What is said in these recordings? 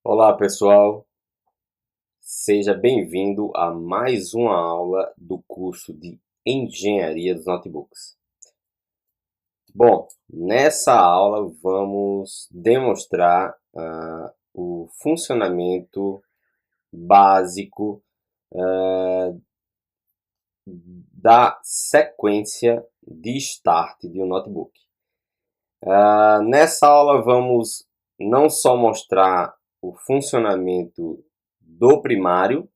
Olá pessoal, seja bem-vindo a mais uma aula do curso de Engenharia dos Notebooks. Bom, nessa aula vamos demonstrar o funcionamento básico da sequência de start de um notebook. Nessa aula vamos não só mostrar o funcionamento do primário,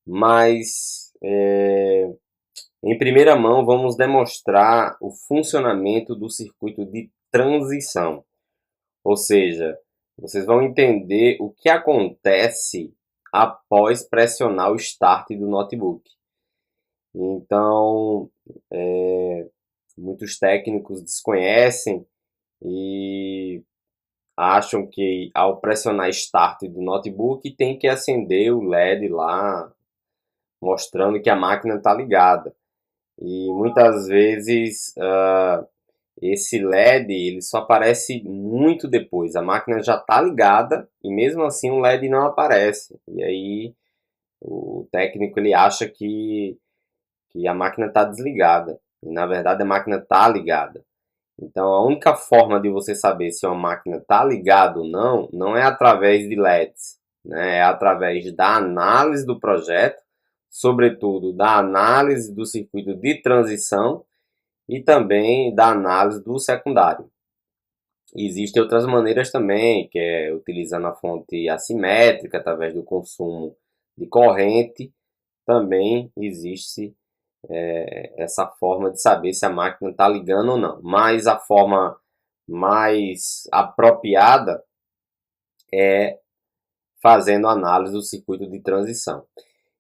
mas em primeira mão vamos demonstrar o funcionamento do circuito de transição. Ou seja, vocês vão entender o que acontece após pressionar o start do notebook. Então, muitos técnicos desconhecem e acham que ao pressionar Start do notebook tem que acender o LED lá, mostrando que a máquina está ligada. E muitas vezes esse LED ele só aparece muito depois. A máquina já está ligada e mesmo assim o LED não aparece. E aí o técnico ele acha que a máquina está desligada. E na verdade a máquina está ligada. Então, a única forma de você saber se uma máquina está ligada ou não, não é através de LEDs, né? É através da análise do projeto, sobretudo da análise do circuito de transição e também da análise do secundário. Existem outras maneiras também, que é utilizando a fonte assimétrica, através do consumo de corrente, também existe essa forma de saber se a máquina está ligando ou não. Mas a forma mais apropriada é fazendo análise do circuito de transição.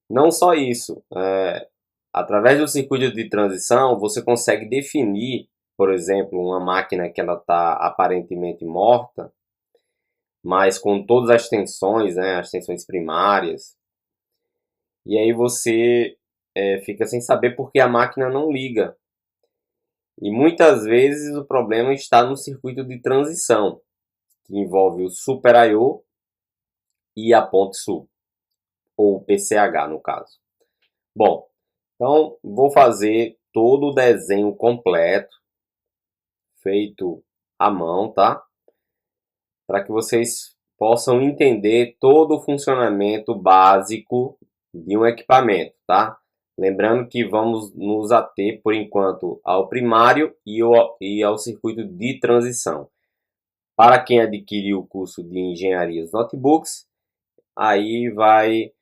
Não só isso, através do circuito de transição você consegue definir, por exemplo, uma máquina que ela está aparentemente morta, mas com todas as tensões, né, as tensões primárias, e aí você fica sem saber por que a máquina não liga. E muitas vezes o problema está no circuito de transição, que envolve o Super I/O e a ponte sul, ou PCH no caso. Bom, então vou fazer todo o desenho completo, feito à mão, tá? Para que vocês possam entender todo o funcionamento básico de um equipamento, tá? Lembrando que vamos nos ater, por enquanto, ao primário e ao circuito de transição. Para quem adquirir o curso de Engenharia dos Notebooks, aí vai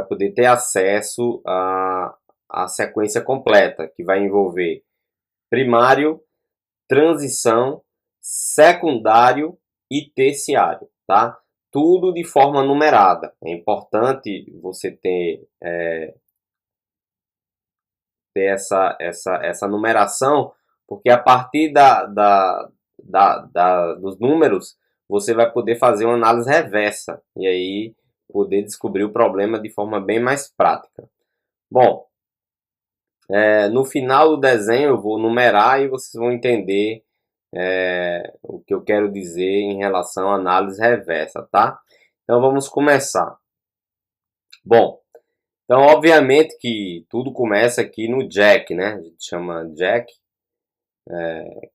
poder ter acesso à sequência completa, que vai envolver primário, transição, secundário e terciário, tá? Tudo de forma numerada. É importante você ter essa numeração, porque a partir dos números você vai poder fazer uma análise reversa e aí poder descobrir o problema de forma bem mais prática. Bom, no final do desenho eu vou numerar e vocês vão entender o que eu quero dizer em relação à análise reversa, tá? Então vamos começar. Bom, então obviamente que tudo começa aqui no jack, né? A gente chama jack,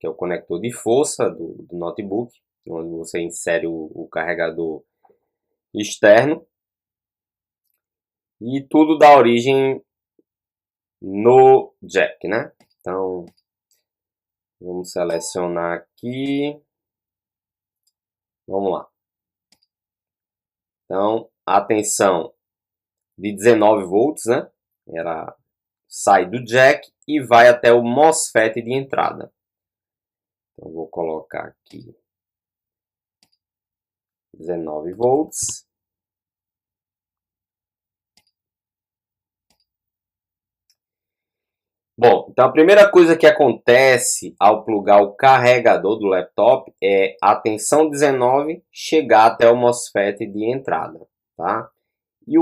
que é o conector de força do notebook, onde você insere o carregador externo. E tudo dá origem no jack, né? Então, vamos selecionar aqui. Vamos lá. Então, a tensão de 19 volts, né? Sai do jack e vai até o MOSFET de entrada. Então, vou colocar aqui 19 volts. Bom, então a primeira coisa que acontece ao plugar o carregador do laptop é a tensão 19 chegar até o MOSFET de entrada, tá? E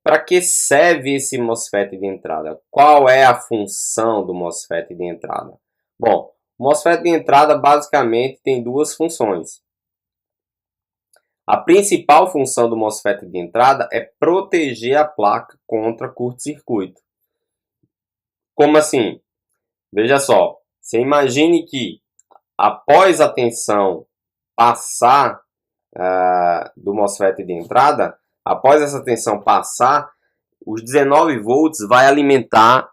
para que serve esse MOSFET de entrada? Qual é a função do MOSFET de entrada? Bom, o MOSFET de entrada basicamente tem duas funções. A principal função do MOSFET de entrada é proteger a placa contra curto-circuito. Como assim? Veja só, você imagine que após a tensão passar do MOSFET de entrada, após essa tensão passar, os 19 volts vai alimentar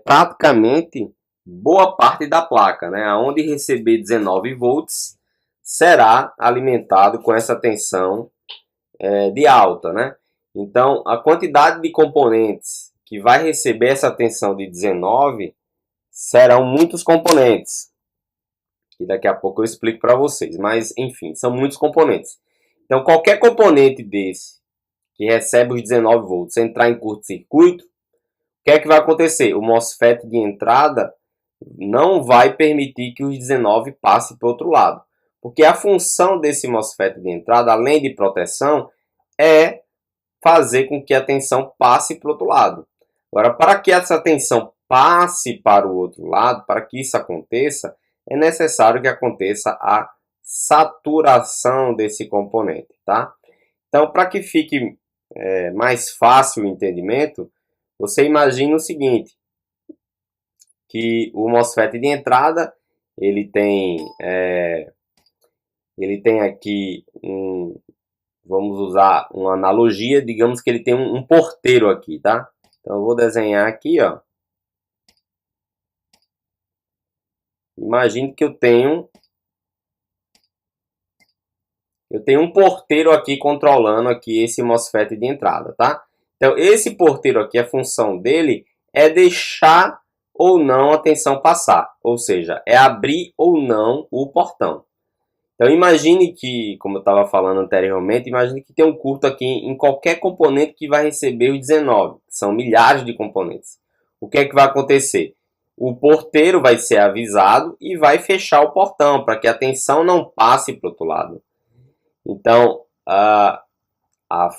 praticamente boa parte da placa, né? Onde receber 19 volts será alimentado com essa tensão de alta, né? Então, a quantidade de componentes que vai receber essa tensão de 19 serão muitos componentes. E daqui a pouco eu explico para vocês. Mas, enfim, são muitos componentes. Então, qualquer componente desse que recebe os 19 volts entrar em curto-circuito, o que é que vai acontecer? O MOSFET de entrada não vai permitir que os 19 passem para o outro lado. Porque a função desse MOSFET de entrada, além de proteção, é fazer com que a tensão passe para o outro lado. Agora, para que essa tensão passe para o outro lado, para que isso aconteça, é necessário que aconteça a saturação desse componente, tá? Então, para que fique mais fácil o entendimento, você imagina o seguinte, que o MOSFET de entrada, ele tem aqui vamos usar uma analogia, digamos que ele tem um porteiro aqui, tá? Então eu vou desenhar aqui, ó. Imagine que eu tenho um porteiro aqui controlando aqui esse MOSFET de entrada, tá? Então esse porteiro aqui, a função dele é deixar ou não a tensão passar, ou seja, é abrir ou não o portão. Então imagine que, como eu estava falando anteriormente, imagine que tem um curto aqui em qualquer componente que vai receber os 19, que são milhares de componentes. O que é que vai acontecer? O porteiro vai ser avisado e vai fechar o portão para que a tensão não passe para o outro lado. Então, a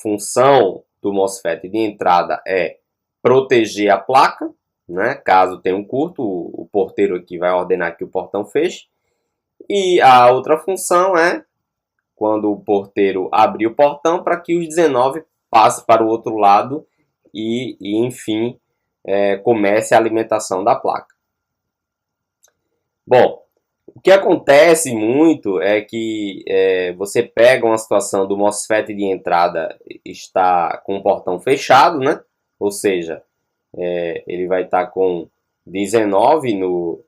função do MOSFET de entrada é proteger a placa, né? Caso tenha um curto, o porteiro aqui vai ordenar que o portão feche. E a outra função é, quando o porteiro abrir o portão, para que os 19 passem para o outro lado e enfim, comece a alimentação da placa. Bom, o que acontece muito é que você pega uma situação do MOSFET de entrada está com o portão fechado, né? Ou seja, ele vai estar com 19 no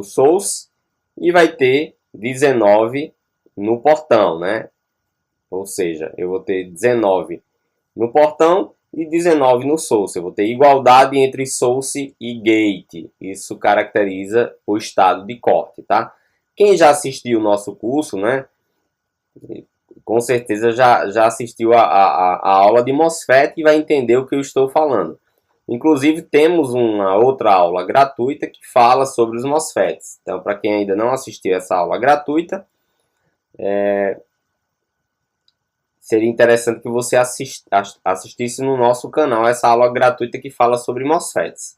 source e vai ter 19 no portão, né? Ou seja, eu vou ter 19 no portão e 19 no source. Eu vou ter igualdade entre source e gate. Isso caracteriza o estado de corte, tá? Quem já assistiu o nosso curso, né? Com certeza já assistiu a aula de MOSFET e vai entender o que eu estou falando. Inclusive, temos uma outra aula gratuita que fala sobre os MOSFETs. Então, para quem ainda não assistiu essa aula gratuita, seria interessante que você assistisse no nosso canal essa aula gratuita que fala sobre MOSFETs.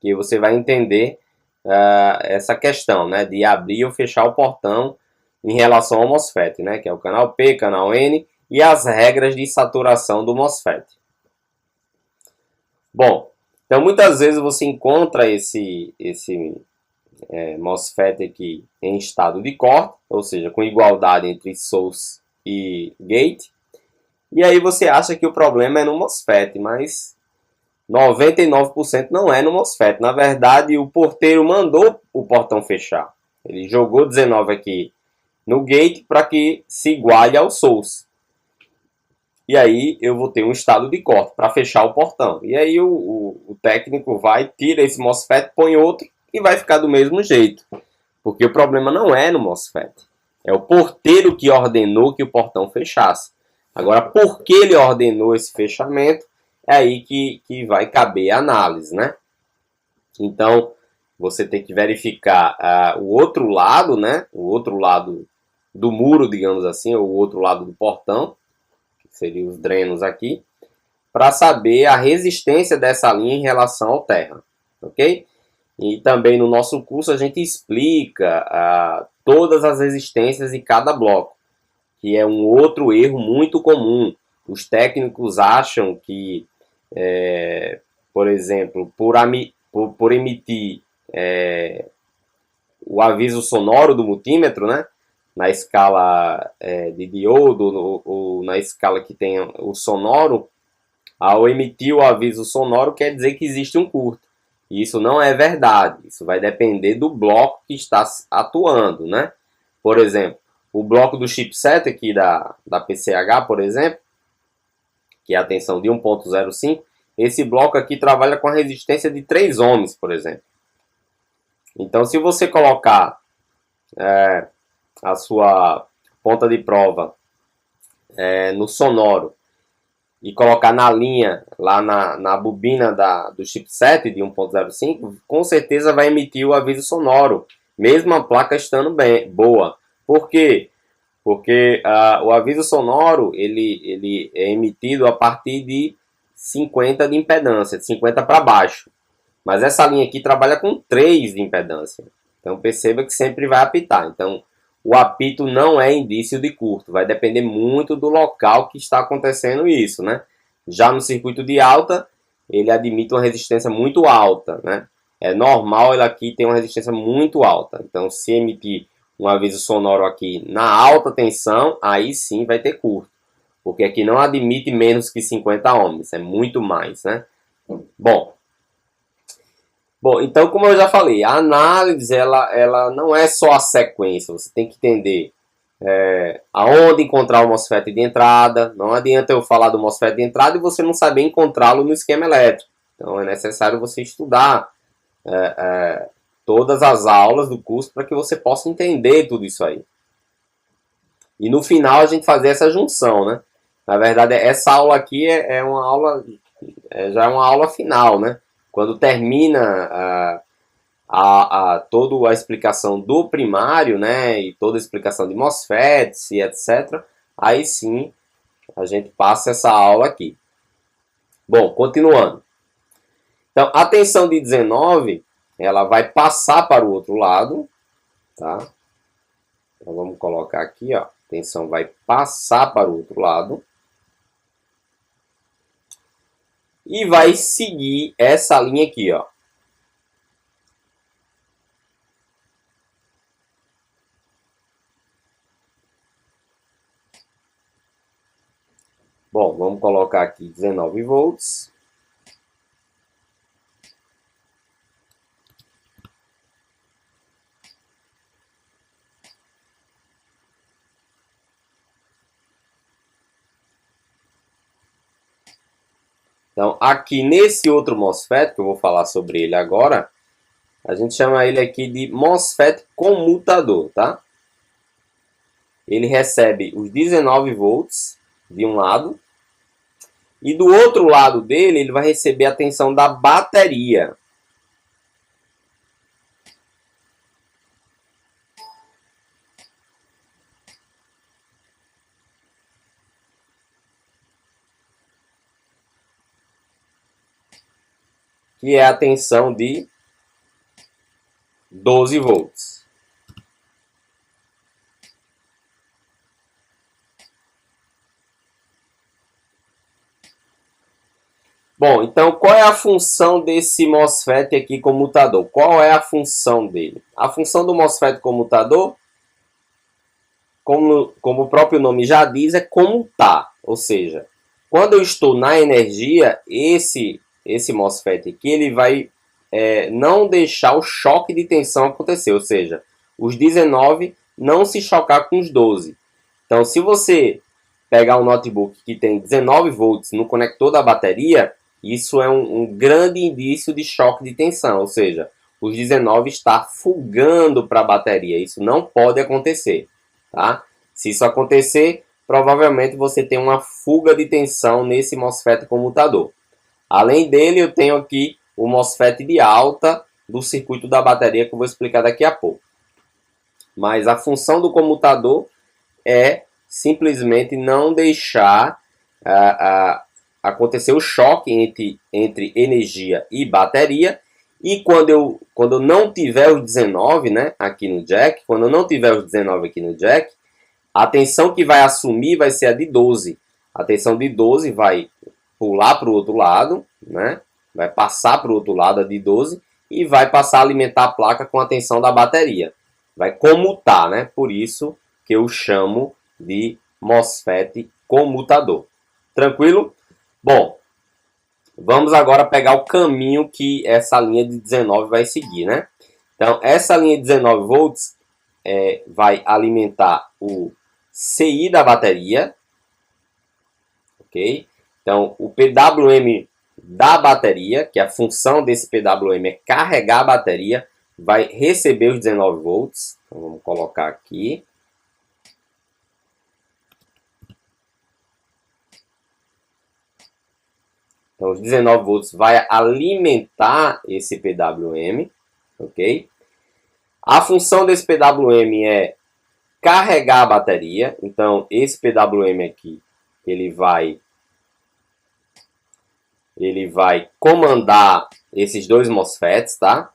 Que você vai entender essa questão, né, de abrir ou fechar o portão em relação ao MOSFET, né, que é o canal P, canal N, e as regras de saturação do MOSFET. Bom, então muitas vezes você encontra esse MOSFET aqui em estado de corte, ou seja, com igualdade entre source e gate, e aí você acha que o problema é no MOSFET, mas 99% não é no MOSFET. Na verdade, o porteiro mandou o portão fechar. Ele jogou 19 aqui no gate para que se iguale ao source. E aí eu vou ter um estado de corte para fechar o portão. E aí o técnico vai, tira esse MOSFET, põe outro e vai ficar do mesmo jeito. Porque o problema não é no MOSFET. É o porteiro que ordenou que o portão fechasse. Agora, por que ele ordenou esse fechamento? É aí que vai caber a análise, né? Então, você tem que verificar o outro lado, né? O outro lado do muro, digamos assim, ou o outro lado do portão, seriam os drenos aqui, para saber a resistência dessa linha em relação ao terra, ok? E também no nosso curso a gente explica todas as resistências de cada bloco, que é um outro erro muito comum. Os técnicos acham que, por exemplo, por emitir o aviso sonoro do multímetro, né, na escala de diodo ou na escala que tem o sonoro, ao emitir o aviso sonoro quer dizer que existe um curto. E isso não é verdade. Isso vai depender do bloco que está atuando, né? Por exemplo, o bloco do chipset aqui da PCH, por exemplo, que é a tensão de 1.05, esse bloco aqui trabalha com a resistência de 3 ohms, por exemplo. Então, se você colocar a sua ponta de prova no sonoro e colocar na linha, lá na bobina do chipset de 1.05, com certeza vai emitir o aviso sonoro, mesmo a placa estando boa. Por quê? Porque o aviso sonoro ele é emitido a partir de 50 de impedância, de 50 para baixo. Mas essa linha aqui trabalha com 3 de impedância. Então perceba que sempre vai apitar. Então o apito não é indício de curto. Vai depender muito do local que está acontecendo isso, né? Já no circuito de alta, ele admite uma resistência muito alta, né? É normal ele aqui ter uma resistência muito alta. Então se emitir um aviso sonoro aqui na alta tensão, aí sim vai ter curto. Porque aqui não admite menos que 50 ohms, é muito mais, né? Bom, então como eu já falei, a análise ela não é só a sequência, você tem que entender aonde encontrar o MOSFET de entrada. Não adianta eu falar do MOSFET de entrada e você não saber encontrá-lo no esquema elétrico. Então é necessário você estudar todas as aulas do curso para que você possa entender tudo isso aí. E no final a gente fazer essa junção, né? Na verdade, essa aula aqui é uma aula, já é uma aula final, né? Quando termina toda a explicação do primário, né? E toda a explicação de MOSFETs e etc. Aí sim a gente passa essa aula aqui. Bom, continuando. Então, a tensão de 19, ela vai passar para o outro lado, tá? Então, vamos colocar aqui, ó. A tensão vai passar para o outro lado. E vai seguir essa linha aqui, ó. Bom, vamos colocar aqui 19 volts. Então, aqui nesse outro MOSFET, que eu vou falar sobre ele agora, a gente chama ele aqui de MOSFET comutador, tá? Ele recebe os 19 volts de um lado, e do outro lado dele ele vai receber a tensão da bateria. Que é a tensão de 12 volts. Bom, então qual é a função desse MOSFET aqui comutador? Qual é a função dele? A função do MOSFET comutador, como o próprio nome já diz, é comutar. Ou seja, quando eu estou na energia, esse MOSFET aqui ele vai não deixar o choque de tensão acontecer. Ou seja, os 19 não se chocar com os 12. Então, se você pegar um notebook que tem 19 volts no conector da bateria, isso é um grande indício de choque de tensão, ou seja, os 19 está fugando para a bateria. Isso não pode acontecer, tá? Se isso acontecer, provavelmente você tem uma fuga de tensão nesse MOSFET comutador. Além dele, eu tenho aqui o MOSFET de alta do circuito da bateria que eu vou explicar daqui a pouco. Mas a função do comutador é simplesmente não deixar acontecer o choque entre energia e bateria. E quando eu não tiver os 19, né, aqui no jack, quando eu não tiver os 19 aqui no jack, A tensão que vai assumir vai ser a de 12. A tensão de 12 vai pular para o outro lado, né? Vai passar para o outro lado a de 12 e vai passar a alimentar a placa com a tensão da bateria. Vai comutar, né? Por isso que eu chamo de MOSFET comutador. Tranquilo? Bom, vamos agora pegar o caminho que essa linha de 19 vai seguir, né? Então, essa linha de 19 volts vai alimentar o CI da bateria, ok? Então, o PWM da bateria, que a função desse PWM é carregar a bateria, vai receber os 19 volts. Então, vamos colocar aqui. Então, os 19 volts vai alimentar esse PWM, ok? A função desse PWM é carregar a bateria. Então, esse PWM aqui, ele vai comandar esses dois MOSFETs, tá?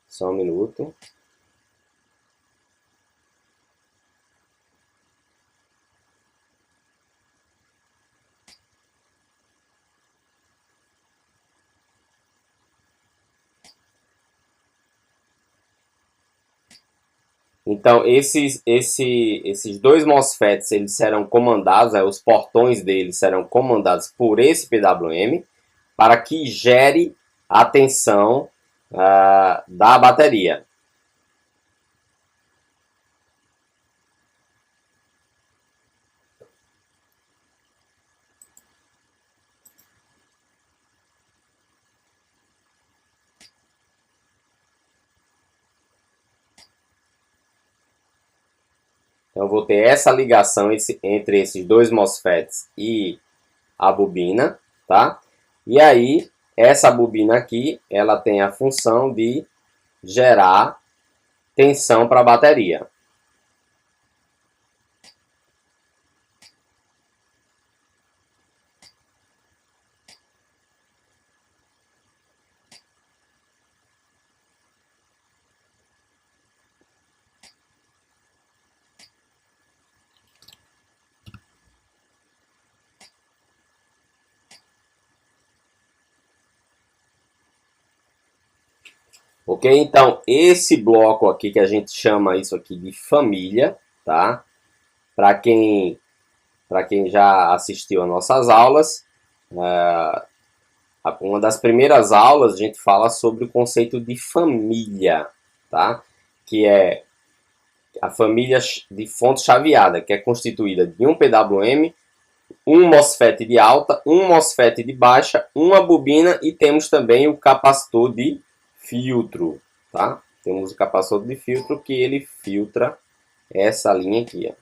Só um minuto. Então, esses dois MOSFETs eles serão comandados, os portões deles serão comandados por esse PWM para que gere a tensão da bateria. Então, eu vou ter essa ligação entre esses dois MOSFETs e a bobina, tá? E aí, essa bobina aqui, ela tem a função de gerar tensão para a bateria. Ok? Então, esse bloco aqui que a gente chama isso aqui de família, tá? Para quem já assistiu às nossas aulas, uma das primeiras aulas a gente fala sobre o conceito de família, tá? Que é a família de fonte chaveada, que é constituída de um PWM, um MOSFET de alta, um MOSFET de baixa, uma bobina e temos também o capacitor de filtro, tá? Temos o capacitor de filtro que ele filtra essa linha aqui, ó.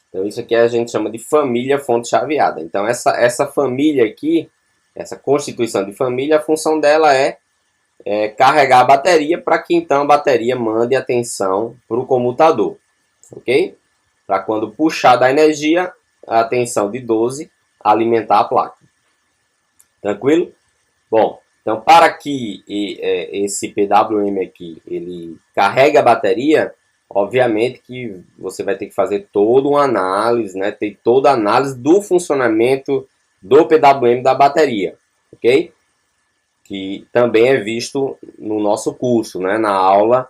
Então isso aqui a gente chama de família fonte chaveada. Então essa família aqui, essa constituição de família, a função dela é carregar a bateria para que então a bateria mande a tensão para o comutador, ok? Para quando puxar da energia, a tensão de 12 alimentar a placa. Tranquilo? Bom, então para que esse PWM aqui ele carregue a bateria, obviamente que você vai ter que fazer toda uma análise, né? Ter toda a análise do funcionamento do PWM da bateria, ok? Que também é visto no nosso curso, né? Na aula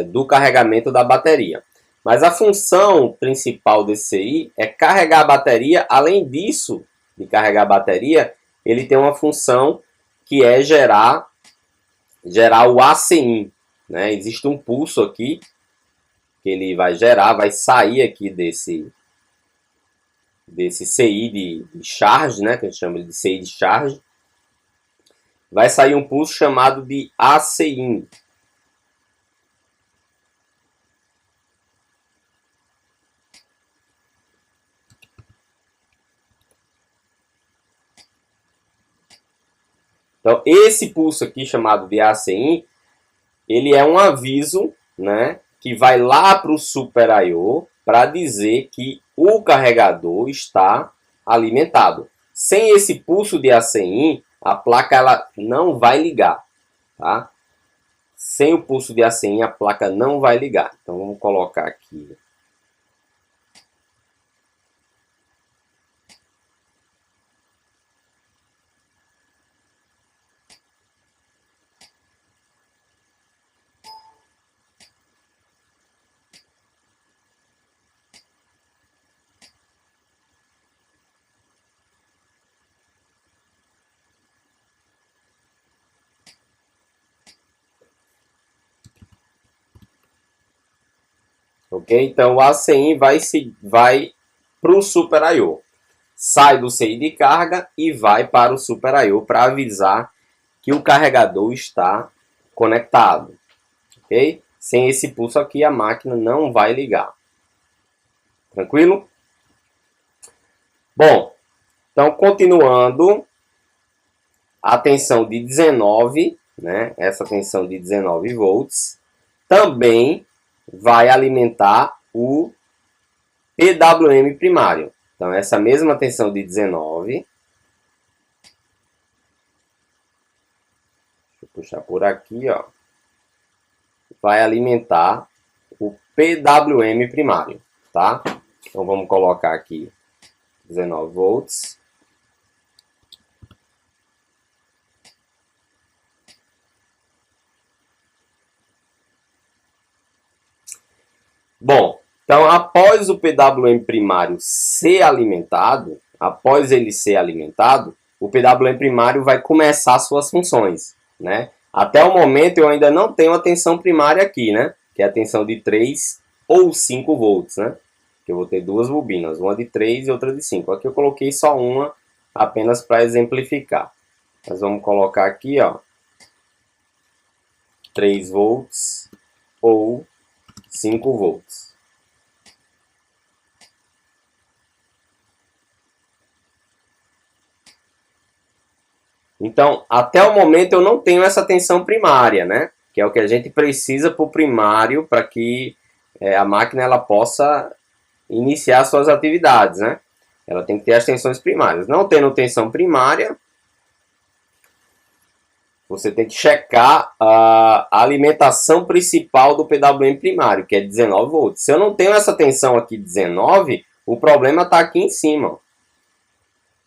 do carregamento da bateria. Mas a função principal desse CI é carregar a bateria. Além disso, de carregar a bateria, ele tem uma função que é gerar o ACIN, né? Existe um pulso aqui que ele vai gerar, vai sair aqui desse CI de charge, né, que a gente chama de CI de charge, vai sair um pulso chamado de ACIN. Então, esse pulso aqui, chamado de ACIN, ele é um aviso, né, que vai lá para o Super I/O para dizer que o carregador está alimentado. Sem esse pulso de ACIN, a placa ela não vai ligar. Tá? Sem o pulso de ACIN, a placa não vai ligar. Então, vamos colocar aqui. Ok? Então, o ACIN vai para o Super I/O. Sai do CI de carga e vai para o Super I/O para avisar que o carregador está conectado. Ok? Sem esse pulso aqui, a máquina não vai ligar. Tranquilo? Bom, então continuando, a tensão de 19, né? Essa tensão de 19 volts, também vai alimentar o PWM primário. Então, essa mesma tensão de 19, deixa eu puxar por aqui, ó, vai alimentar o PWM primário, tá? Então, vamos colocar aqui 19 volts. Bom, então após o PWM primário ser alimentado, o PWM primário vai começar suas funções, né? Até o momento eu ainda não tenho a tensão primária aqui, né? Que é a tensão de 3 ou 5 volts, né? Que eu vou ter duas bobinas, uma de 3 e outra de 5. Aqui eu coloquei só uma apenas para exemplificar. Nós vamos colocar aqui, ó, 3 volts ou 5 volts. Então, até o momento eu não tenho essa tensão primária, né? Que é o que a gente precisa para o primário para que a máquina ela possa iniciar suas atividades, né? Ela tem que ter as tensões primárias. Não tendo tensão primária, você tem que checar a alimentação principal do PWM primário, que é 19 volts. Se eu não tenho essa tensão aqui 19, o problema está aqui em cima.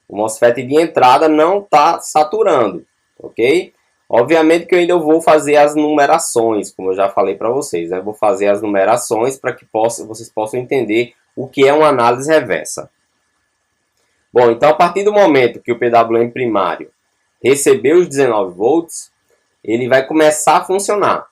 O MOSFET de entrada não está saturando, ok? Obviamente que eu ainda vou fazer as numerações, como eu já falei para vocês. Né? Vou fazer as numerações para que vocês possam entender o que é uma análise reversa. Bom, então a partir do momento que o PWM primário recebeu os 19 volts, ele vai começar a funcionar.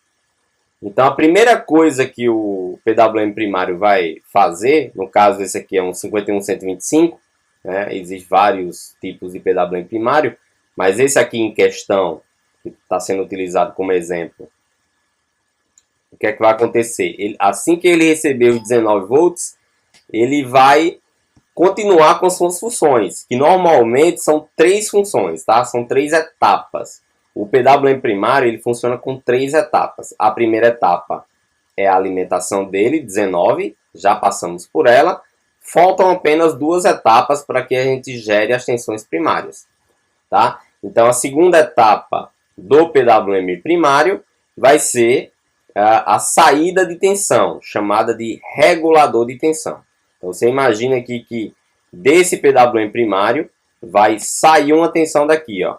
Então a primeira coisa que o PWM primário vai fazer, no caso esse aqui é um 51125, né? Existem vários tipos de PWM primário, mas esse aqui em questão, que está sendo utilizado como exemplo, o que é que vai acontecer? Assim que ele receber os 19 volts, ele vai continuar com suas funções, que normalmente são 3 funções, tá? São 3 etapas. O PWM primário ele funciona com 3 etapas. A primeira etapa é a alimentação dele, 19, já passamos por ela. Faltam apenas 2 etapas para que a gente gere as tensões primárias. Tá? Então, a segunda etapa do PWM primário vai ser a saída de tensão, chamada de regulador de tensão. Então, você imagina aqui que desse PWM primário vai sair uma tensão daqui, ó.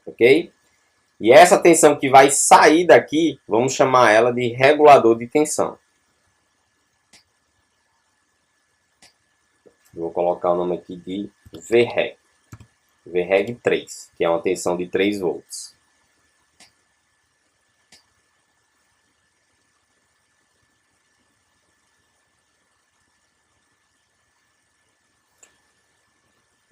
Ok? E essa tensão que vai sair daqui, vamos chamar ela de regulador de tensão. Vou colocar o nome aqui de VREG. VREG 3, que é uma tensão de 3 volts.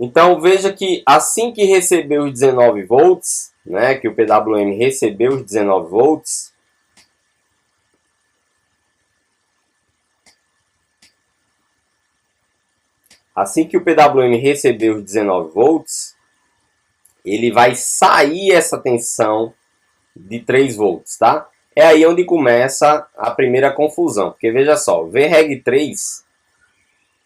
Então veja que assim que recebeu os 19 volts, né, que o PWM recebeu os 19 volts, assim que o PWM recebeu os 19 volts, ele vai sair essa tensão de 3 volts, tá? É aí onde começa a primeira confusão, porque veja só, VREG3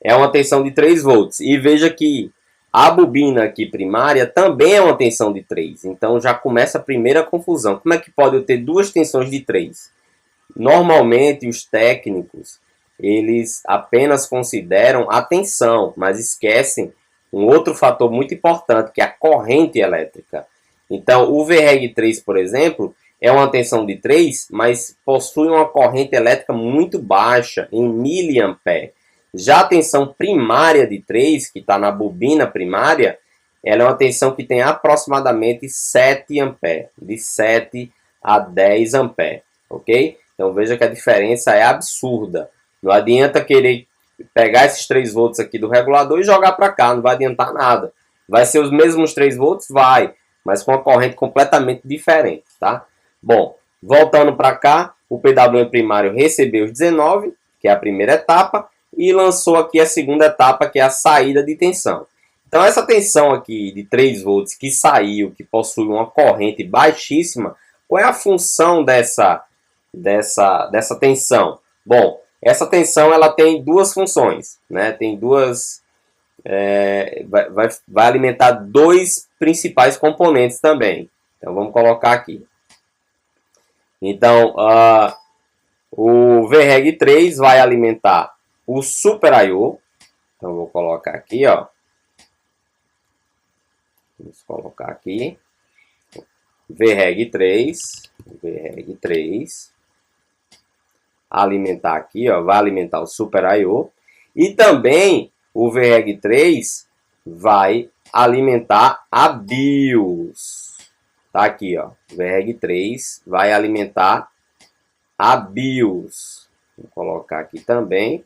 é uma tensão de 3 volts, e veja que a bobina aqui primária também é uma tensão de 3, então já começa a primeira confusão. Como é que pode eu ter duas tensões de 3? Normalmente os técnicos, eles apenas consideram a tensão, mas esquecem um outro fator muito importante, que é a corrente elétrica. Então, o VREG3, por exemplo, é uma tensão de 3, mas possui uma corrente elétrica muito baixa, em miliampere. Já a tensão primária de 3, que está na bobina primária, ela é uma tensão que tem aproximadamente 7 amperes, de 7 a 10 amperes, ok? Então veja que a diferença é absurda. Não adianta querer pegar esses 3 volts aqui do regulador e jogar para cá, não vai adiantar nada. Vai ser os mesmos 3 volts? Vai, mas com uma corrente completamente diferente, tá? Bom, voltando para cá, o PWM primário recebeu os 19, que é a primeira etapa, e lançou aqui a segunda etapa, que é a saída de tensão. Então essa tensão aqui de 3 volts que saiu, que possui uma corrente baixíssima, qual é a função dessa tensão? Bom, essa tensão ela tem duas funções, né? Tem duas, vai alimentar dois principais componentes também. Então vamos colocar aqui. Então o VREG3 vai alimentar o Super I/O. Então vou colocar aqui, ó. Vamos colocar aqui. VREG3 alimentar aqui, ó, vai alimentar o Super I/O, e também o VREG3 vai alimentar a BIOS. Tá aqui, ó, VREG3 vai alimentar a BIOS. Vou colocar aqui também.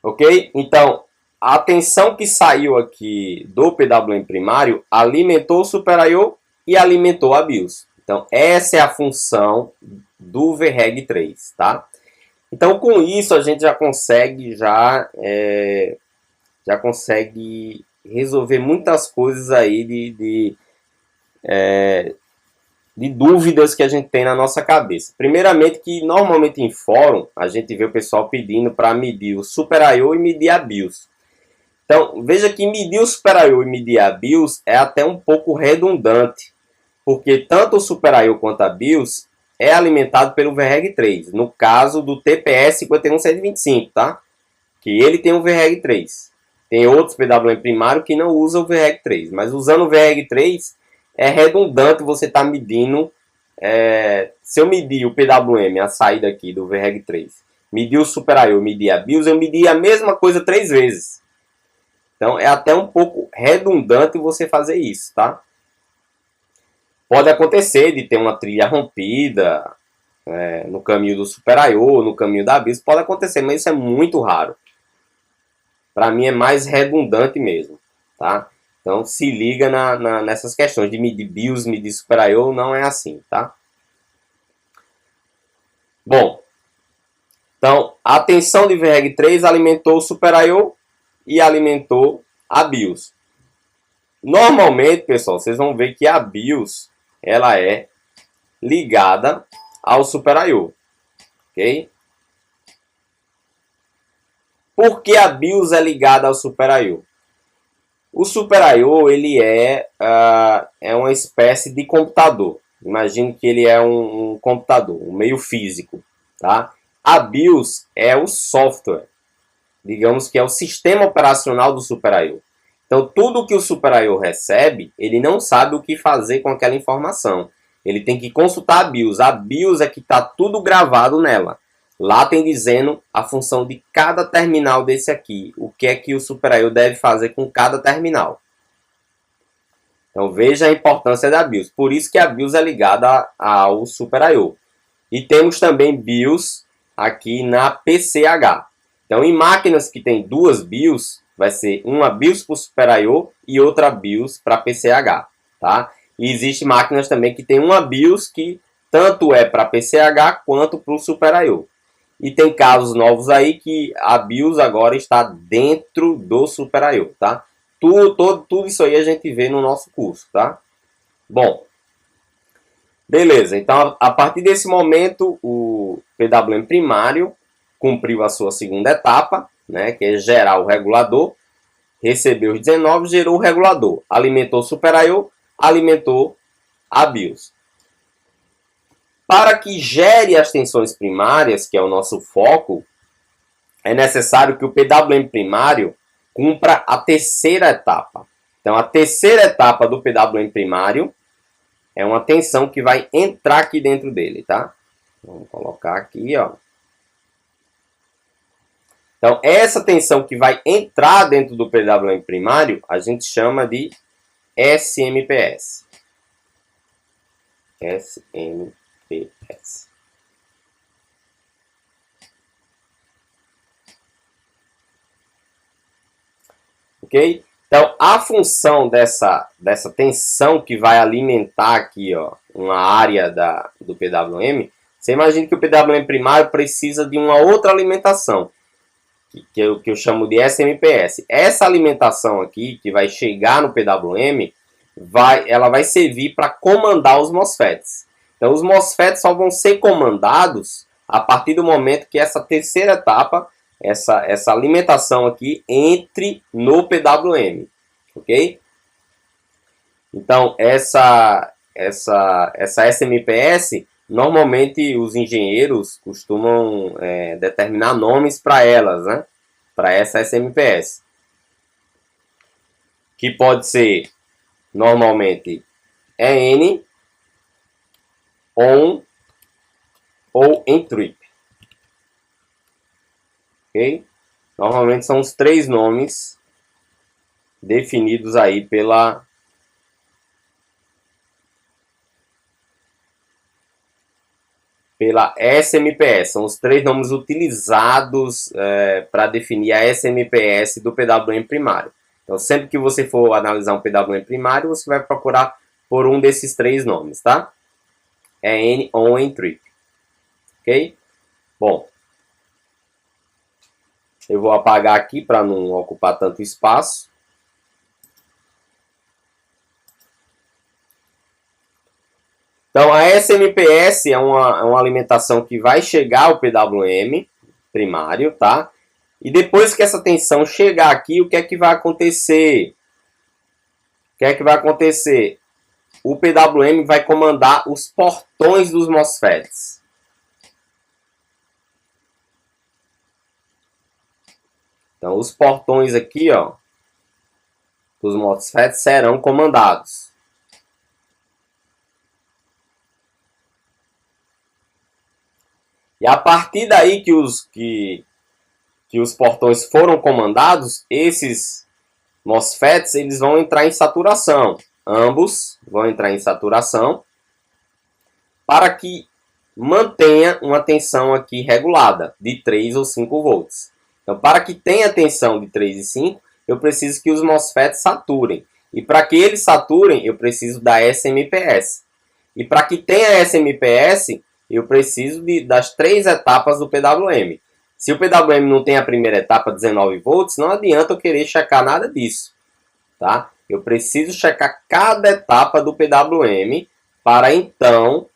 Ok? Então, a tensão que saiu aqui do PWM primário alimentou o Super I/O e alimentou a BIOS. Então, essa é a função do VREG3, tá? Então, com isso, a gente já consegue, já consegue resolver muitas coisas aí de dúvidas que a gente tem na nossa cabeça. Primeiramente, que normalmente em fórum, a gente vê o pessoal pedindo para medir o Super I/O e medir a BIOS. Então, veja que medir o Super I/O e medir a BIOS é até um pouco redundante, porque tanto o Super I/O quanto a BIOS é alimentado pelo VREG3, no caso do TPS 51125, tá? Que ele tem o VREG3. Tem outros PWM primário que não usam o VREG3, mas usando o VREG3 é redundante você estar medindo. Se eu medir o PWM, a saída aqui do VREG3, medir o Super I/O, medir a BIOS, eu medi a mesma coisa 3 vezes. Então, é até um pouco redundante você fazer isso, tá? Pode acontecer de ter uma trilha rompida no caminho do Super I/O, no caminho da BIOS, pode acontecer, mas isso é muito raro. Para mim é mais redundante mesmo, tá? Então, se liga nessas questões de medir BIOS, medir Super I/O, não é assim, tá? Bom, então, a tensão de VREG3 alimentou o Super I/O e alimentou a BIOS. Normalmente, pessoal, vocês vão ver que a BIOS ela é ligada ao Super I/O, ok? Por que a BIOS é ligada ao Super I/O? O Super I/O ele é uma espécie de computador. Imagine que ele é um computador, um meio físico, tá? A BIOS é o software, digamos que é o sistema operacional do Super I/O. Então, tudo que o Super I/O recebe, ele não sabe o que fazer com aquela informação. Ele tem que consultar a BIOS. A BIOS é que está tudo gravado nela. Lá tem dizendo a função de cada terminal desse aqui. O que é que o Super I/O deve fazer com cada terminal. Então, veja a importância da BIOS. Por isso que a BIOS é ligada ao Super I/O. E temos também BIOS aqui na PCH. Então, em máquinas que tem duas BIOS, vai ser uma BIOS para o Super I/O e outra BIOS para PCH, tá? E existe máquinas também que tem uma BIOS que tanto é para PCH quanto para o Super I/O. E tem casos novos aí que a BIOS agora está dentro do Super I/O, tá? Tudo isso aí a gente vê no nosso curso, tá? Bom, beleza. Então, a partir desse momento, o PWM primário cumpriu a sua segunda etapa, né, que é gerar o regulador, recebeu os 19, gerou o regulador, alimentou o Super I/O, alimentou a BIOS. Para que gere as tensões primárias, que é o nosso foco, é necessário que o PWM primário cumpra a terceira etapa. Então, a terceira etapa do PWM primário é uma tensão que vai entrar aqui dentro dele, tá? Vamos colocar aqui, ó. Então, essa tensão que vai entrar dentro do PWM primário, a gente chama de SMPS. SMPS. Ok? Então, a função dessa tensão que vai alimentar aqui, ó, uma área do PWM, você imagina que o PWM primário precisa de uma outra alimentação, que eu chamo de SMPS. Essa alimentação aqui, que vai chegar no PWM, ela vai servir para comandar os MOSFETs. Então, os MOSFETs só vão ser comandados a partir do momento que essa terceira etapa, essa alimentação aqui, entre no PWM. Ok? Então, essa SMPS, normalmente os engenheiros costumam determinar nomes para elas, né? Para essa SMPS. Que pode ser, normalmente, EN, ON ou EN-trip. Ok? Normalmente são os três nomes definidos aí pela SMPS. São os três nomes utilizados para definir a SMPS do PWM primário. Então, sempre que você for analisar um PWM primário, você vai procurar por um desses três nomes, tá? EN, ON, EN-trip. Ok? Bom, eu vou apagar aqui para não ocupar tanto espaço. Então, a SMPS é uma alimentação que vai chegar ao PWM primário, tá? E depois que essa tensão chegar aqui, o que é que vai acontecer? O que é que vai acontecer? O PWM vai comandar os portões dos MOSFETs. Então, os portões aqui, ó, dos MOSFETs serão comandados. E a partir daí que os portões foram comandados, esses MOSFETs eles vão entrar em saturação. Ambos vão entrar em saturação para que mantenha uma tensão aqui regulada de 3 ou 5 volts. Então, para que tenha tensão de 3 e 5, eu preciso que os MOSFETs saturem. E para que eles saturem, eu preciso da SMPS. E para que tenha SMPS, eu preciso das três etapas do PWM. Se o PWM não tem a primeira etapa, 19 volts, não adianta eu querer checar nada disso. Tá? Eu preciso checar cada etapa do PWM para então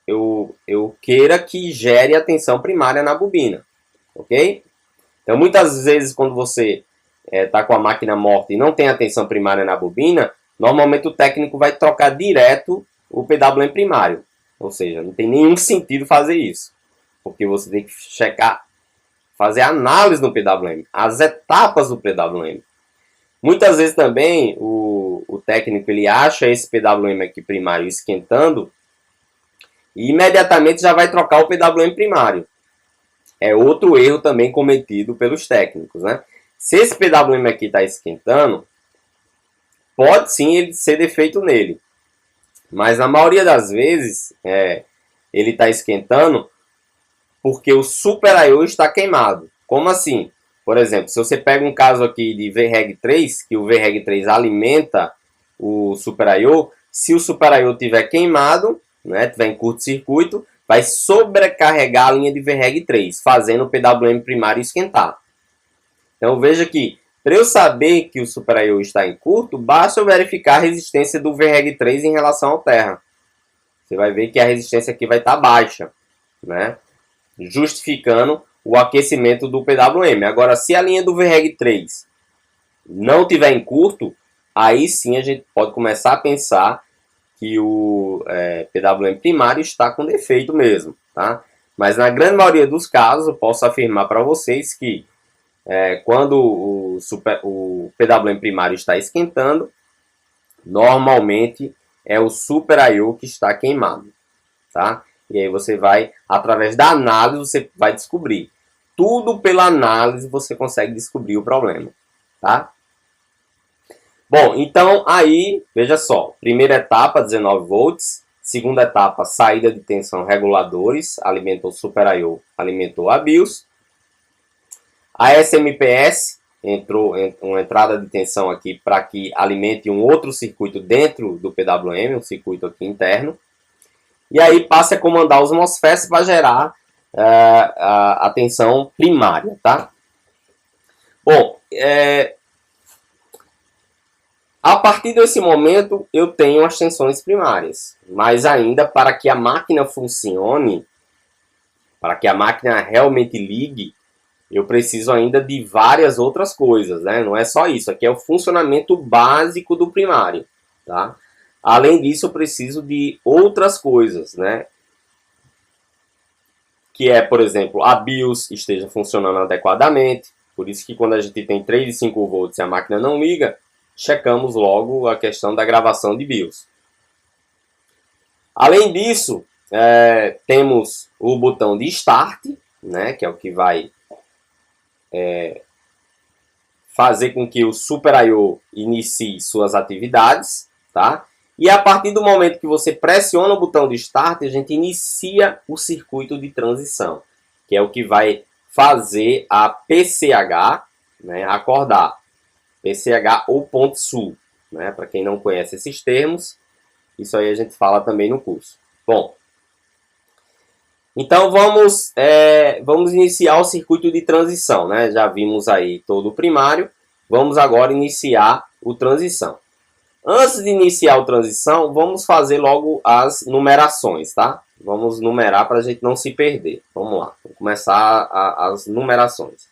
eu queira que gere a tensão primária na bobina. Ok? Então, muitas vezes, quando você está com a máquina morta e não tem a tensão primária na bobina, normalmente o técnico vai trocar direto o PWM primário. Ou seja, não tem nenhum sentido fazer isso. Porque você tem que checar, fazer análise no PWM, as etapas do PWM. Muitas vezes também o técnico ele acha esse PWM aqui primário esquentando e imediatamente já vai trocar o PWM primário. É outro erro também cometido pelos técnicos, né? Se esse PWM aqui está esquentando, pode sim ele ser defeito nele. Mas na maioria das vezes, ele está esquentando porque o Super I/O está queimado. Como assim? Por exemplo, se você pega um caso aqui de VREG3, que o VREG3 alimenta o Super I/O, se o Super I/O tiver queimado, né, tiver em curto-circuito, vai sobrecarregar a linha de VREG3, fazendo o PWM primário esquentar. Então veja que, para eu saber que o Super I/O está em curto, basta eu verificar a resistência do VREG3 em relação ao terra. Você vai ver que a resistência aqui vai estar baixa, né? Justificando o aquecimento do PWM. Agora, se a linha do VREG3 não tiver em curto, aí sim a gente pode começar a pensar que o PWM primário está com defeito mesmo, tá? Mas na grande maioria dos casos, eu posso afirmar para vocês que quando o PWM primário está esquentando, normalmente é o Super I/O que está queimado, tá? E aí você vai, através da análise, você vai descobrir. Tudo pela análise você consegue descobrir o problema, tá? Bom, então aí, veja só. Primeira etapa, 19 volts. Segunda etapa, saída de tensão reguladores. Alimentou Super I/O, alimentou a BIOS. A SMPS entrou uma entrada de tensão aqui para que alimente um outro circuito dentro do PWM, um circuito aqui interno. E aí passa a comandar os MOSFETs para gerar a tensão primária, tá? Bom, a partir desse momento eu tenho as tensões primárias, mas ainda para que a máquina funcione, para que a máquina realmente ligue, eu preciso ainda de várias outras coisas, né? Não é só isso, aqui é o funcionamento básico do primário, tá? Além disso, eu preciso de outras coisas, né? Que é, por exemplo, a BIOS esteja funcionando adequadamente. Por isso que quando a gente tem 3 e 5 volts e a máquina não liga, checamos logo a questão da gravação de BIOS. Além disso, temos o botão de Start, né, que é o que vai fazer com que o Super I/O inicie suas atividades, tá? E a partir do momento que você pressiona o botão de Start, a gente inicia o circuito de transição, que é o que vai fazer a PCH, né, acordar. PCH ou ponto sul, né? Para quem não conhece esses termos, isso aí a gente fala também no curso. Bom, então vamos iniciar o circuito de transição, né? Já vimos aí todo o primário, vamos agora iniciar o transição. Antes de iniciar o transição, vamos fazer logo as numerações, tá? Vamos numerar para a gente não se perder. Vamos lá, vamos começar as numerações.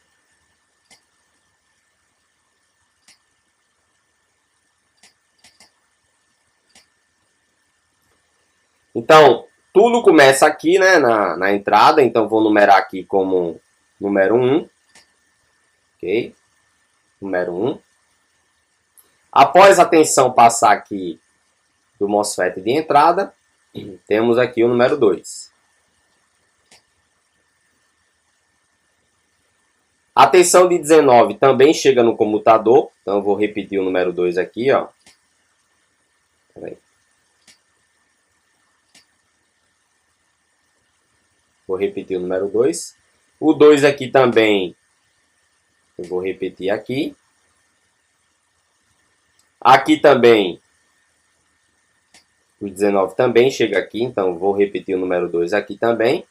Então, tudo começa aqui, né, na entrada, então vou numerar aqui como número 1, ok? Número 1. Após a tensão passar aqui do MOSFET de entrada, temos aqui o número 2. A tensão de 19 também chega no comutador, então eu vou repetir o número 2 aqui, ó. Vou repetir o número 2. O 2 aqui também, eu vou repetir aqui. Aqui também, o 19 também chega aqui, então vou repetir o número 2 aqui também.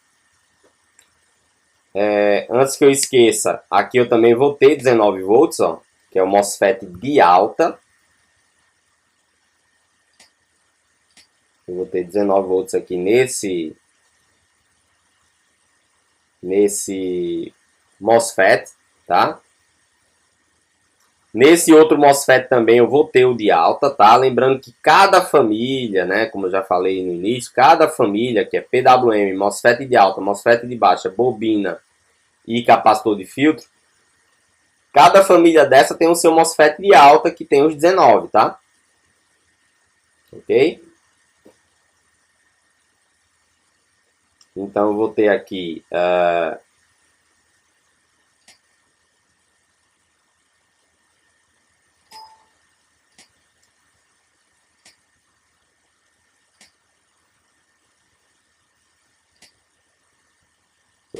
Antes que eu esqueça, aqui eu também vou ter 19 volts, ó, que é o MOSFET de alta. Eu vou ter 19 volts aqui nesse MOSFET, tá? Nesse outro MOSFET também eu vou ter o de alta, tá? Lembrando que cada família, né, como eu já falei no início, cada família que é PWM, MOSFET de alta, MOSFET de baixa, bobina e capacitor de filtro, cada família dessa tem o seu MOSFET de alta que tem os 19, tá? Ok? Então eu vou ter aqui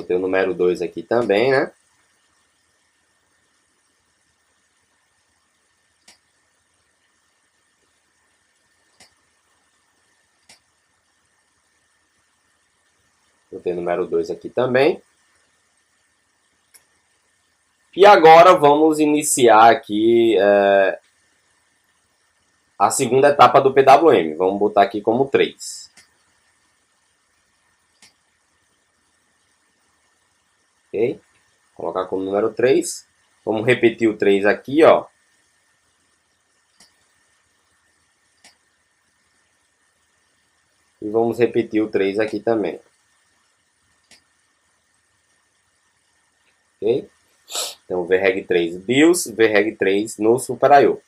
Botei o número 2 aqui também, né? Botei o número 2 aqui também. E agora vamos iniciar aqui a segunda etapa do PWM. Vamos botar aqui como 3. Ok? Colocar como número 3. Vamos repetir o 3 aqui, ó. E vamos repetir o 3 aqui também. Ok? Então, VREG 3 BIOS, VREG 3 no Super.io.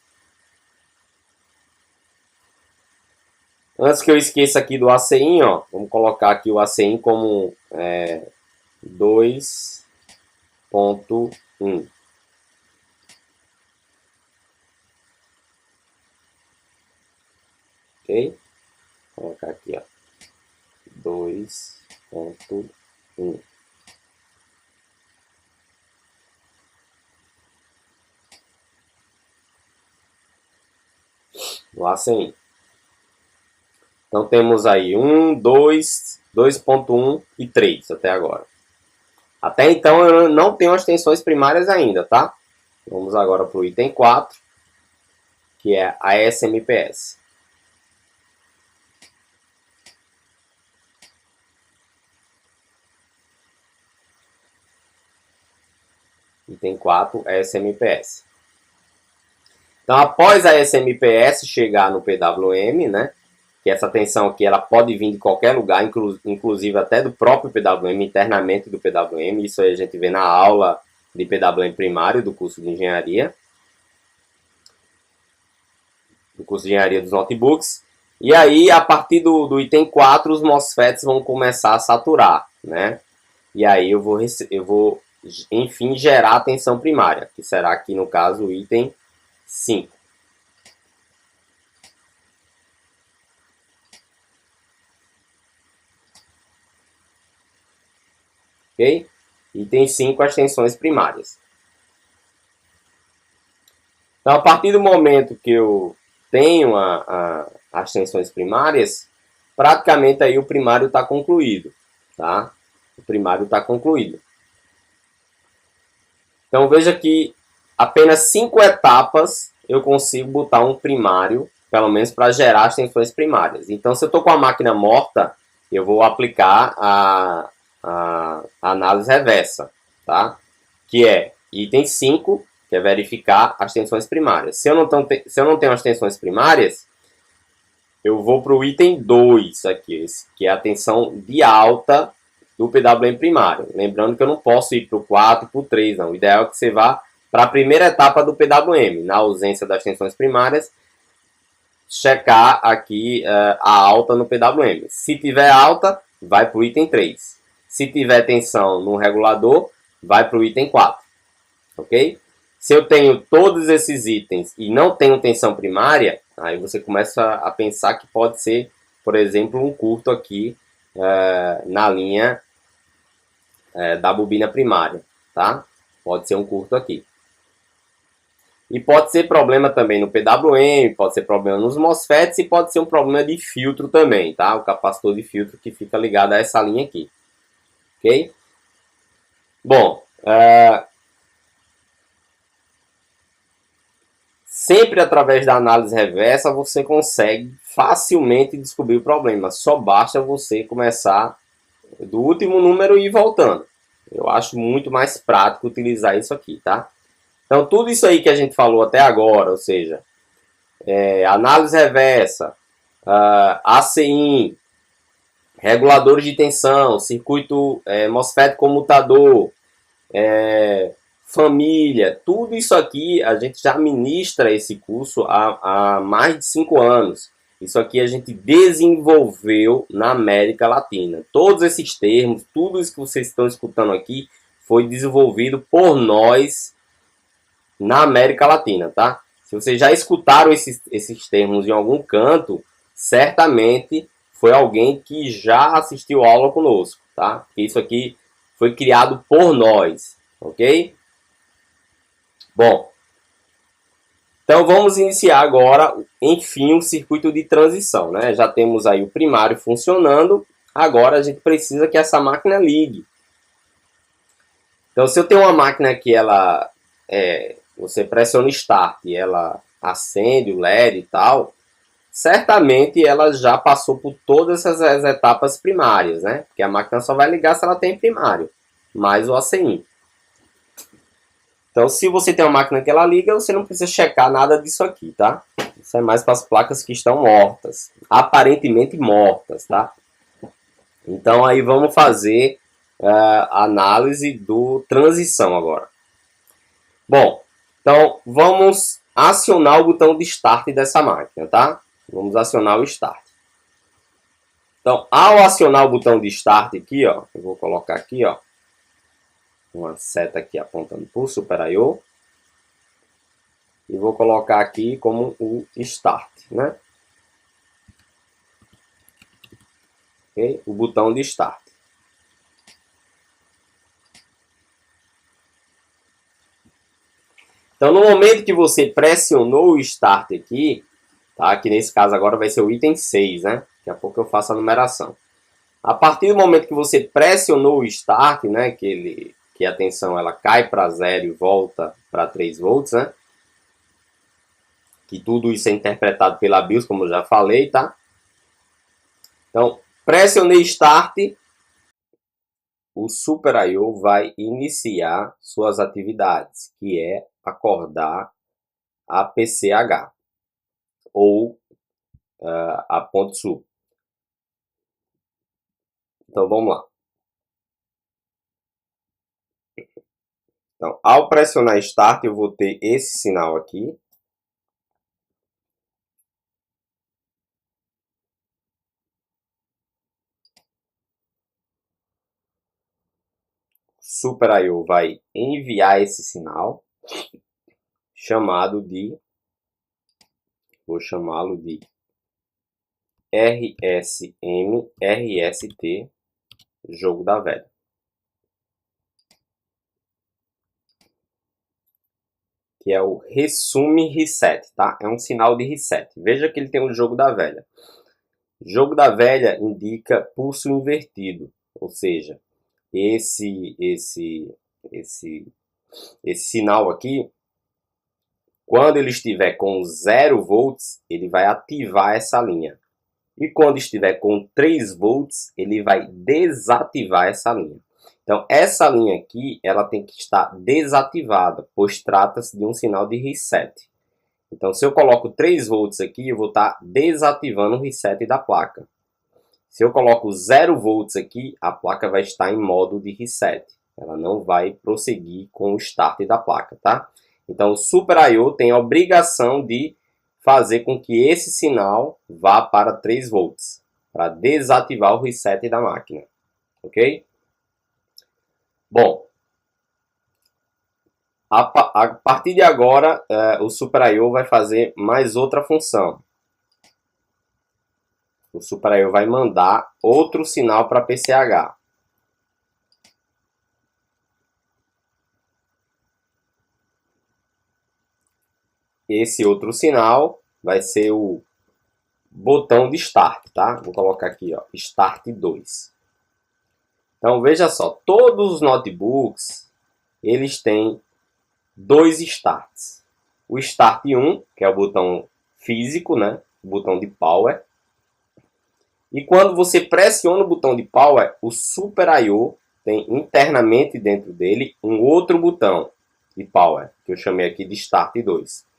Antes que eu esqueça aqui do ACIN, ó, vamos colocar aqui o ACIN como 2.1. Ok? Vou colocar aqui, ó, 2.1. O ACIN. Então temos aí 1, 2, 2.1 e 3 até agora. Até então eu não tenho as tensões primárias ainda, tá? Vamos agora para o item 4, que é a SMPS. Item 4 é SMPS. Então após a SMPS chegar no PWM, né? Que essa tensão aqui ela pode vir de qualquer lugar, inclusive até do próprio PWM, internamente do PWM. Isso aí a gente vê na aula de PWM primário do curso de engenharia. Do curso de engenharia dos notebooks. E aí, a partir do item 4, os MOSFETs vão começar a saturar, né? E aí eu vou enfim, gerar a tensão primária, que será aqui no caso o item 5. Ok? Item 5, as tensões primárias. Então, a partir do momento que eu tenho as tensões primárias, praticamente aí o primário está concluído, tá? O primário está concluído. Então, veja que apenas 5 etapas eu consigo botar um primário, pelo menos para gerar as tensões primárias. Então, se eu estou com a máquina morta, eu vou aplicar a análise reversa, tá? Que é item 5, que é verificar as tensões primárias. Se eu não tenho as tensões primárias, eu vou para o item 2 aqui, que é a tensão de alta do PWM primário. Lembrando que eu não posso ir para o 4 e para o 3, não. O ideal é que você vá para a primeira etapa do PWM, na ausência das tensões primárias, checar aqui a alta no PWM. Se tiver alta, vai para o item 3. Se tiver tensão no regulador, vai para o item 4. Ok? Se eu tenho todos esses itens e não tenho tensão primária, aí você começa a pensar que pode ser, por exemplo, um curto aqui na linha da bobina primária, tá? Pode ser um curto aqui. E pode ser problema também no PWM, pode ser problema nos MOSFETs e pode ser um problema de filtro também, tá? O capacitor de filtro que fica ligado a essa linha aqui. Ok? Bom, sempre através da análise reversa você consegue facilmente descobrir o problema. Só basta você começar do último número e ir voltando. Eu acho muito mais prático utilizar isso aqui, tá? Então, tudo isso aí que a gente falou até agora, ou seja, análise reversa, ACIN, reguladores de tensão, circuito MOSFET comutador, família, tudo isso aqui a gente já ministra esse curso há mais de 5 anos. Isso aqui a gente desenvolveu na América Latina. Todos esses termos, tudo isso que vocês estão escutando aqui, foi desenvolvido por nós na América Latina, tá? Se vocês já escutaram esses termos em algum canto, certamente foi alguém que já assistiu aula conosco, tá? Isso aqui foi criado por nós, ok? Bom, então vamos iniciar agora, enfim, o circuito de transição, né? Já temos aí o primário funcionando, agora a gente precisa que essa máquina ligue. Então, se eu tenho uma máquina que ela, você pressiona Start e ela acende o LED e tal, certamente ela já passou por todas essas etapas primárias, né? Porque a máquina só vai ligar se ela tem primário, mais o ACI. Então, se você tem uma máquina que ela liga, você não precisa checar nada disso aqui, tá? Isso é mais para as placas que estão mortas, aparentemente mortas, tá? Então, aí vamos fazer a análise do transição agora. Bom, então vamos acionar o botão de Start dessa máquina, tá? Vamos acionar o Start. Então, ao acionar o botão de Start aqui, ó, eu vou colocar aqui, ó, uma seta aqui apontando para o Super I/O. E vou colocar aqui como o Start, né? Okay? O botão de Start. Então, no momento que você pressionou o Start aqui, tá? Que nesse caso agora vai ser o item 6, né? Daqui a pouco eu faço a numeração. A partir do momento que você pressionou o Start, né? Que a tensão ela cai para 0 e volta para 3 volts, né? Que tudo isso é interpretado pela BIOS, como eu já falei, tá? Então, pressionei Start, o Super I/O vai iniciar suas atividades, que é acordar a PCH ou a ponte sul. Então, vamos lá. Então, ao pressionar Start, eu vou ter esse sinal aqui. Super I/O vai enviar esse sinal, vou chamá-lo de RSM, RST, jogo da velha. Que é o resume reset, tá? É um sinal de reset. Veja que ele tem um jogo da velha. Jogo da velha indica pulso invertido, ou seja, esse sinal aqui, quando ele estiver com 0 volts, ele vai ativar essa linha. E quando estiver com 3 volts, ele vai desativar essa linha. Então, essa linha aqui, ela tem que estar desativada, pois trata-se de um sinal de reset. Então, se eu coloco 3 volts aqui, eu vou estar desativando o reset da placa. Se eu coloco 0 volts aqui, a placa vai estar em modo de reset. Ela não vai prosseguir com o start da placa, tá? Então, o Super I/O tem a obrigação de fazer com que esse sinal vá para 3 volts, para desativar o reset da máquina, ok? Bom, a partir de agora, o Super I/O vai fazer mais outra função. O Super I/O vai mandar outro sinal para PCH. Esse outro sinal vai ser o botão de Start, tá? Vou colocar aqui, ó, Start 2. Então, veja só, todos os notebooks, eles têm 2 starts. O Start 1, que é o botão físico, né? O botão de Power. E quando você pressiona o botão de Power, o Super I/O tem internamente dentro dele um outro botão de Power, que eu chamei aqui de Start 2.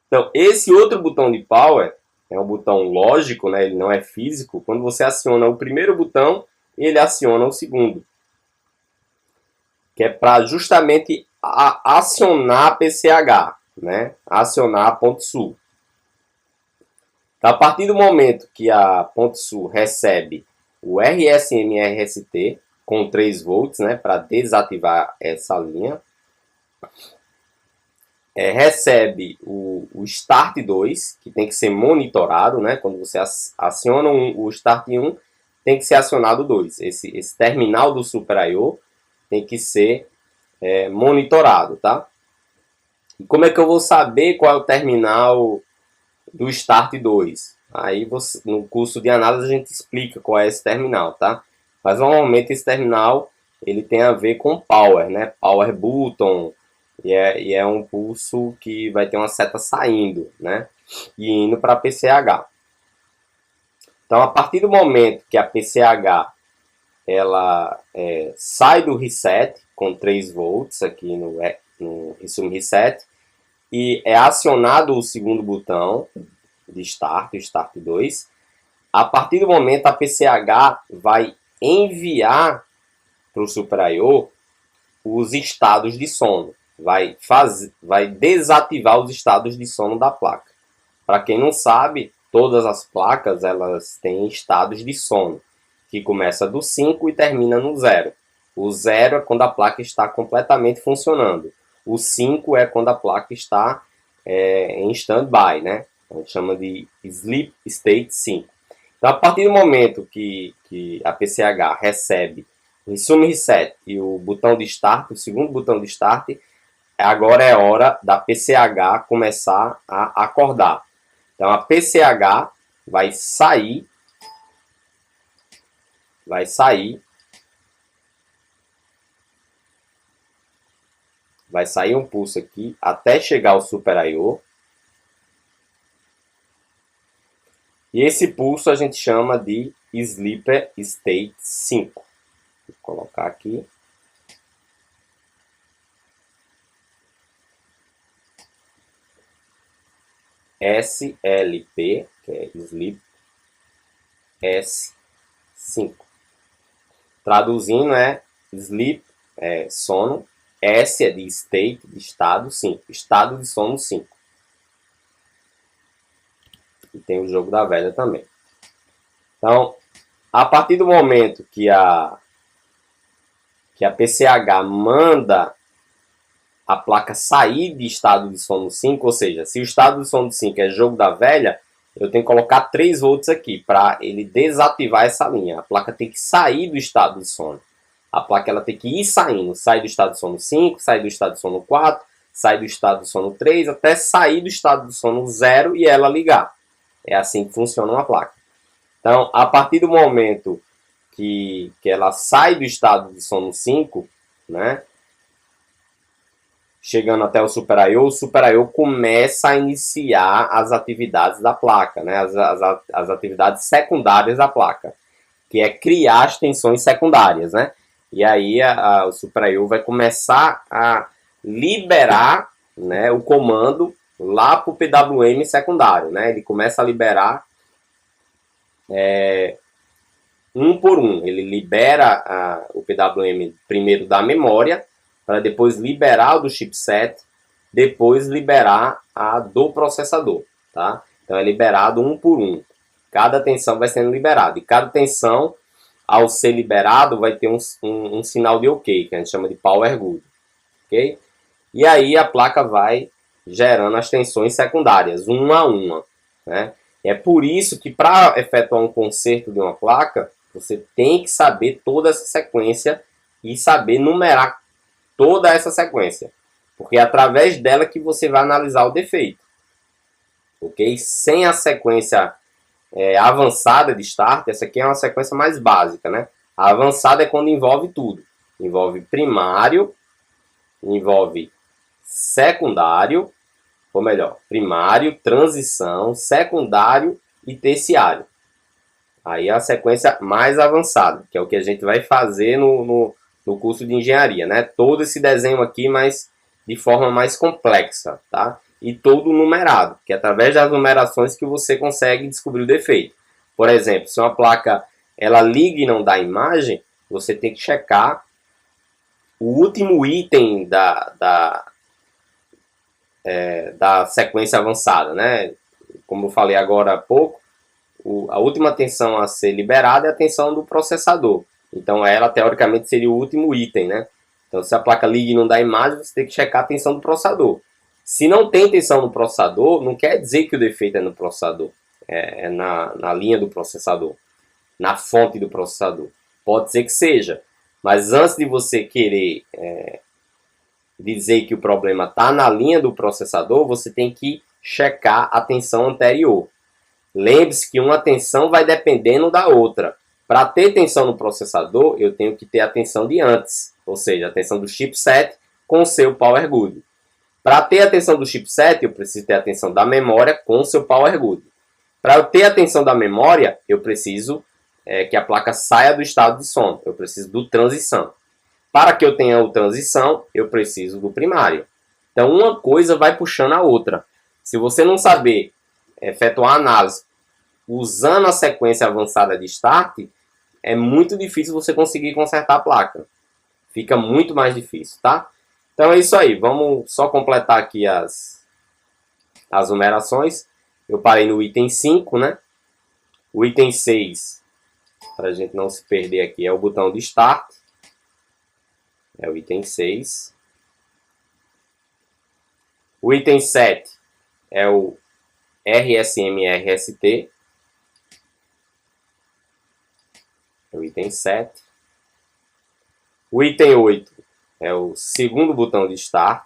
Então, esse outro botão de Power é um botão lógico, né? Ele não é físico. Quando você aciona o primeiro botão, ele aciona o segundo. Que é para justamente acionar a PCH, né? Acionar a ponte sul. Então, a partir do momento que a ponte sul recebe o RSM-RST com 3 volts, né? Para desativar essa linha, recebe o Start 2, que tem que ser monitorado, né? Quando você aciona o Start 1, tem que ser acionado o 2. Esse terminal do Super I/O tem que ser monitorado, tá? E como é que eu vou saber qual é o terminal do Start 2? Aí no curso de análise a gente explica qual é esse terminal, tá? Mas normalmente esse terminal ele tem a ver com Power, né? Power Button, e é um pulso que vai ter uma seta saindo, né? E indo para a PCH. Então, a partir do momento que a PCH ela sai do reset com 3 volts aqui no Resume Reset e é acionado o segundo botão de Start, o Start 2, a partir do momento a PCH vai enviar para o Super I/O os estados de sono. Vai desativar os estados de sono da placa. Para quem não sabe, todas as placas elas têm estados de sono, que começa do 5 e termina no 0. O 0 é quando a placa está completamente funcionando. O 5 é quando a placa está em stand-by, né? A gente chama de Sleep State 5. Então, a partir do momento que a PCH recebe o Resume Reset e o botão de Start, o segundo botão de Start, agora é hora da PCH começar a acordar. Então, a PCH vai sair um pulso aqui até chegar ao Super I/O. E esse pulso a gente chama de Sleep State 5. Vou colocar aqui. SLP, que é Sleep S5. Traduzindo é Sleep, sono. S é de State, de estado 5. Estado de sono 5. E tem o jogo da velha também. Então, a partir do momento que a PCH manda a placa sair de estado de sono 5, ou seja, se o estado de sono 5 é jogo da velha, eu tenho que colocar 3 volts aqui para ele desativar essa linha. A placa tem que sair do estado de sono. A placa ela tem que ir saindo. Sai do estado de sono 5, sai do estado de sono 4, sai do estado de sono 3, até sair do estado de sono 0 e ela ligar. É assim que funciona uma placa. Então, a partir do momento que ela sai do estado de sono 5, né, chegando até o Super I/O, o Super I/O começa a iniciar as atividades da placa, né, as atividades secundárias da placa, que é criar as tensões secundárias, né? E aí o Super I/O vai começar a liberar, né, o comando lá para o PWM secundário, né? Ele começa a liberar um por um. Ele libera o PWM primeiro da memória, para depois liberar o do chipset, depois liberar a do processador, tá? Então é liberado um por um. Cada tensão vai sendo liberada. E cada tensão, ao ser liberado, vai ter um sinal de OK, que a gente chama de Power Good. Ok? E aí a placa vai gerando as tensões secundárias, uma a uma, né? É por isso que para efetuar um conserto de uma placa, você tem que saber toda essa sequência e saber numerar toda essa sequência. Porque é através dela que você vai analisar o defeito. Ok? Sem a sequência avançada de start, essa aqui é uma sequência mais básica, né? A avançada é quando envolve tudo. Envolve primário, envolve secundário, ou melhor, primário, transição, secundário e terciário. Aí é a sequência mais avançada, que é o que a gente vai fazer no curso de engenharia, né? Todo esse desenho aqui, mas de forma mais complexa, tá? E todo numerado, que é através das numerações que você consegue descobrir o defeito. Por exemplo, se uma placa ela liga e não dá imagem, você tem que checar o último item da sequência avançada, né? Como eu falei agora há pouco, a última tensão a ser liberada é a tensão do processador. Então ela, teoricamente, seria o último item, né? Então se a placa liga e não dá imagem, você tem que checar a tensão do processador. Se não tem tensão no processador, não quer dizer que o defeito é no processador. É na linha do processador. na fonte do processador. Pode ser que seja, mas antes de você querer dizer que o problema está na linha do processador, você tem que checar a tensão anterior. Lembre-se que uma tensão vai dependendo da outra. Para ter tensão no processador, eu tenho que ter a tensão de antes, ou seja, a tensão do chipset com o seu power good. Para ter a tensão do chipset, eu preciso ter a tensão da memória com o seu power good. Para eu ter a tensão da memória, eu preciso que a placa saia do estado de sono. Eu preciso do transição. Para que eu tenha o transição, eu preciso do primário. Então, uma coisa vai puxando a outra. Se você não saber efetuar a análise usando a sequência avançada de start, é muito difícil você conseguir consertar a placa. Fica muito mais difícil, tá? Então é isso aí. Vamos só completar aqui as numerações. Eu parei no item 5, né? O item 6, para a gente não se perder aqui, é o botão de start. É o item 6. O item 7 é o RSM-RST. É o item 7. O item 8 é o segundo botão de start.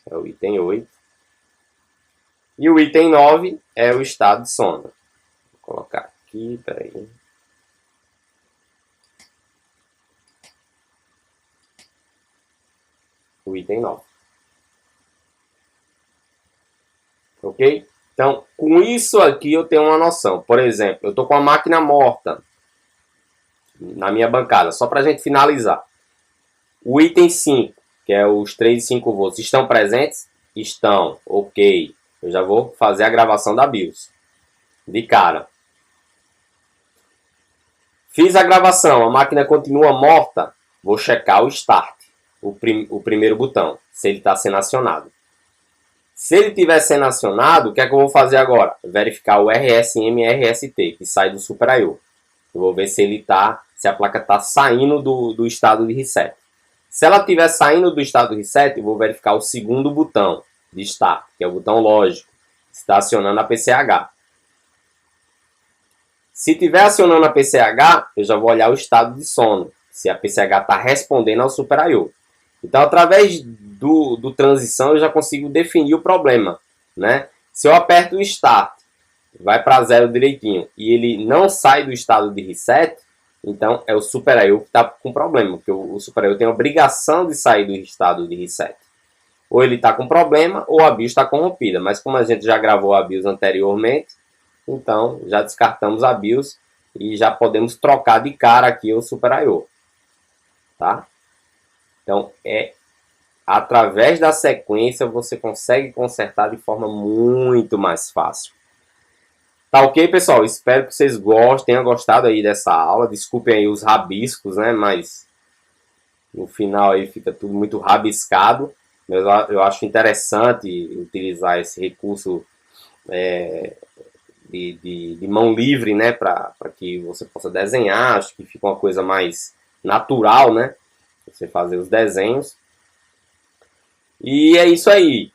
É o item 8. E o item 9 é o estado de sono. Vou colocar aqui, peraí. O item 9. Ok? Então, com isso aqui eu tenho uma noção. Por exemplo, eu estou com a máquina morta na minha bancada, só para a gente finalizar. O item 5, que é os 3 e 5 volts, estão presentes? Estão, ok. Eu já vou fazer a gravação da BIOS. De cara. Fiz a gravação, a máquina continua morta, vou checar o start, o primeiro botão, se ele está sendo acionado. Se ele estiver sendo acionado, o que é que eu vou fazer agora? Verificar o RSM-RST, que sai do Super I/O. Eu vou ver se a placa está saindo do estado de reset. Se ela estiver saindo do estado de reset, eu vou verificar o segundo botão de start, que é o botão lógico, que está acionando a PCH. Se estiver acionando a PCH, eu já vou olhar o estado de sono, se a PCH está respondendo ao Super I/O. Então, através do transição, eu já consigo definir o problema, né? Se eu aperto o start, vai para zero direitinho, e ele não sai do estado de reset, então é o Super I/O que está com problema, porque o Super I/O tem a obrigação de sair do estado de reset. Ou ele está com problema, ou a BIOS está corrompida. Mas como a gente já gravou a BIOS anteriormente, então já descartamos a BIOS e já podemos trocar de cara aqui o Super I/O. Tá? Então, através da sequência você consegue consertar de forma muito mais fácil. Tá ok, pessoal? Espero que vocês tenham gostado aí dessa aula. Desculpem aí os rabiscos, né? Mas no final aí fica tudo muito rabiscado. Eu acho interessante utilizar esse recurso de mão livre, né? Para que você possa desenhar. Acho que fica uma coisa mais natural, né? Você fazer os desenhos. E é isso aí.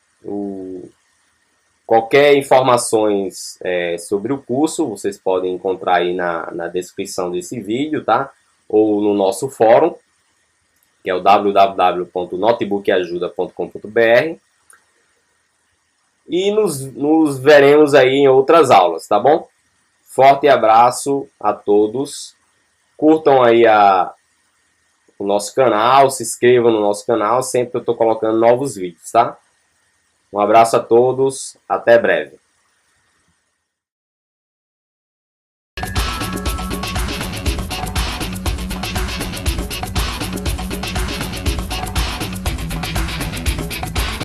Qualquer informações sobre o curso, vocês podem encontrar aí na descrição desse vídeo, tá? Ou no nosso fórum, que é o www.notebookajuda.com.br. E nos veremos aí em outras aulas, tá bom? Forte abraço a todos. Curtam aí o nosso canal, se inscrevam no nosso canal, sempre eu estou colocando novos vídeos, tá? Um abraço a todos, até breve.